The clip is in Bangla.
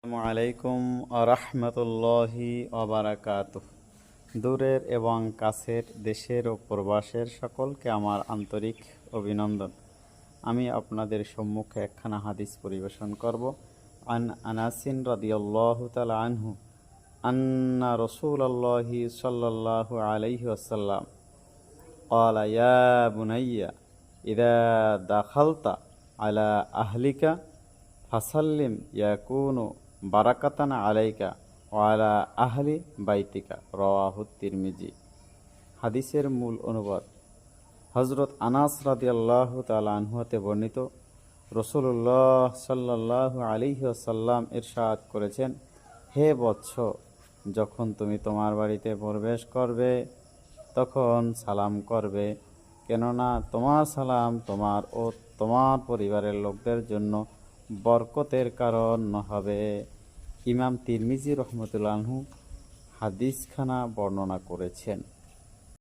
আসসালামু আলাইকুম আরহামতুল্লাহি ওবারাকাতুহ। দূরের এবং কাছের, দেশের ও প্রবাসের সকলকে আমার আন্তরিক অভিনন্দন। আমি আপনাদের সম্মুখে একখানা হাদিস পরিবেশন করব। আন আনাসিন রাদিয়াল্লাহু তাআলা আনহু আন্না রাসূলুল্লাহি সাল্লাল্লাহু আলাইহি ওয়াসাল্লাম قال يا بني إذا دخلت على أهلك ফাসাল্লিম ইয়াকুনু বারাকাতান আলাইকা ওয়ালা আহলি বাইতিকা, রাওয়াহু তিরমিজি। হাদিসের মূল অনুবাদ। হযরত আনাস রাদিয়াল্লাহু তাআলা আনহু হতে বর্ণিত, রাসূলুল্লাহ সাল্লাল্লাহু আলাইহি ওয়াসাল্লাম ইরশাদ করেছেন, হে বৎস, যখন তুমি তোমার বাড়িতে প্রবেশ করবে তখন সালাম করবে, কেননা তোমার সালাম তোমার ও তোমার পরিবারের লোকদের জন্য বরকতের কারণ হবে। ইমাম তিরমিজি রহমতুল্লাহ আনহু হাদিসখানা বর্ণনা করেছেন।